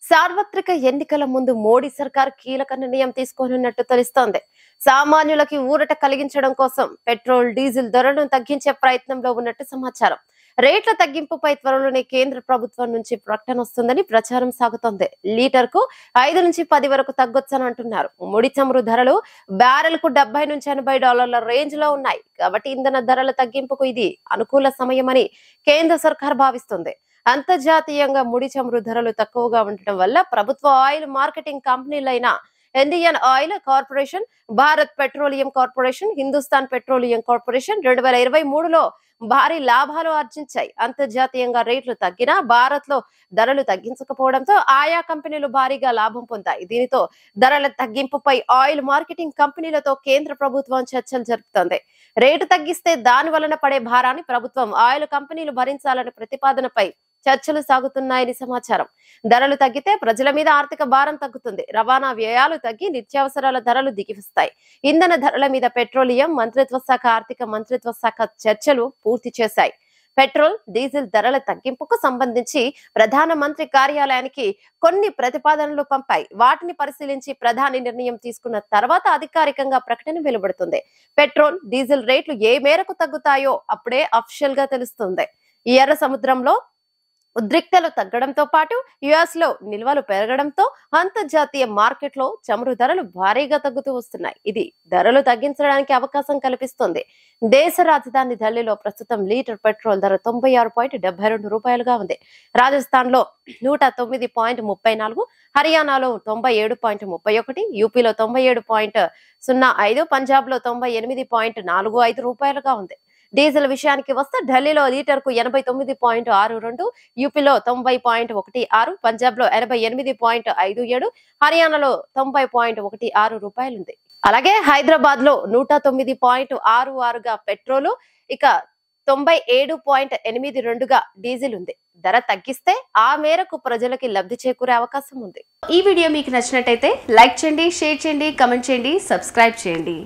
సార్వత్రిక ఎన్నికల ముందు మోడీ సర్కార్ కీలక నిర్ణయం తీసుకోనున్నట్టు తెలుస్తోంది. సామాన్యులకి ఊరట కలిగించడం కోసం పెట్రోల్, డీజిల్ ధరలను తగ్గించే ప్రయత్నంలో ఉన్నట్టు సమాచారం. రేట్ల తగ్గింపుపై త్వరలోనే కేంద్ర ప్రభుత్వం నుంచి ప్రకటన వస్తుందని ప్రచారం సాగుతోంది. లీటర్ కు 5 నుంచి 10 వరకు తగ్గొచ్చని అంటున్నారు. ముడి చమురు ధరలు బ్యారెల్ కు $70 నుంచి $80 రేంజ్ లో ఉన్నాయి. కాబట్టి ఇంధన ధరల తగ్గింపుకు ఇది అనుకూల సమయమని కేంద్ర సర్కార్ భావిస్తుంది. అంతర్జాతీయంగా ముడి చమురు ధరలు తక్కువగా ఉండటం వల్ల ప్రభుత్వ ఆయిల్ మార్కెటింగ్ కంపెనీలైన Indian oil corporation, Bharat petroleum corporation, Hindustan petroleum corporation 2023లో భారీ లాభాలు ఆర్జించాయి. అంతర్జాతీయంగా రేట్లు తగ్గినా భారత్ లో ధరలు తగ్గించకపోవడంతో ఆయా కంపెనీలు భారీగా లాభం పొందాయి. దీనితో ధరల తగ్గింపుపై ఆయిల్ మార్కెటింగ్ కంపెనీలతో కేంద్ర ప్రభుత్వం చర్చలు జరుపుతోంది. రేటు తగ్గిస్తే దాని వలన పడే భారాన్ని ప్రభుత్వం, ఆయిల్ కంపెనీలు భరించాలనే ప్రతిపాదనపై చర్చలు సాగుతున్నాయని సమాచారం. ధరలు తగ్గితే ప్రజల మీద ఆర్థిక భారం తగ్గుతుంది. రవాణా వ్యయాలు తగ్గి నిత్యావసరాల ధరలు దిగివస్తాయి. ఇంధన ధరల మీద పెట్రోలియం మంత్రిత్వ శాఖ, ఆర్థిక మంత్రిత్వ శాఖ చర్చలు పూర్తి చేశాయి. పెట్రోల్, డీజిల్ ధరల తగ్గింపుకు సంబంధించి ప్రధానమంత్రి కార్యాలయానికి కొన్ని ప్రతిపాదనలు పంపాయి. వాటిని పరిశీలించి ప్రధాని నిర్ణయం తీసుకున్న తర్వాత అధికారికంగా ప్రకటన వెలువడుతుంది. పెట్రోల్, డీజిల్ రేట్లు ఏ మేరకు తగ్గుతాయో అప్పుడే అఫీషియల్ గా తెలుస్తుంది. ఈ ఎర్ర సముద్రంలో ఉద్రిక్తలు తగ్గడంతో పాటు యుఎస్ లో నిల్వలు పెరగడంతో అంతర్జాతీయ మార్కెట్ లో చమురు ధరలు భారీగా తగ్గుతూ వస్తున్నాయి. ఇది ధరలు తగ్గించడానికి అవకాశం కల్పిస్తుంది. దేశ రాజధాని ఢిల్లీలో ప్రస్తుతం లీటర్ పెట్రోల్ ధర $96.72 ఉంది. రాజస్థాన్ లో 109.34, హర్యానాలో 97.31, యూపీలో 97.05, పంజాబ్ లో 98.45 ఉంది. డీజిల్ విషయానికి వస్తే ఢిల్లీలో లీటర్ కు 89.62, యూపీలో 90.16, పంజాబ్ లో 88.57, హర్యానాలో 90.16 ఉంది. అలాగే హైదరాబాద్ లో 109.66గా పెట్రోలు, ఇక 97.82గా డీజిల్ ఉంది. ధర తగ్గిస్తే ఆ మేరకు ప్రజలకి లబ్ధి చేకూరే అవకాశం ఉంది. ఈ వీడియో మీకు నచ్చినట్టయితే లైక్ చేయండి, షేర్ చేయండి, కమెంట్ చేయండి, సబ్స్క్రైబ్ చేయండి.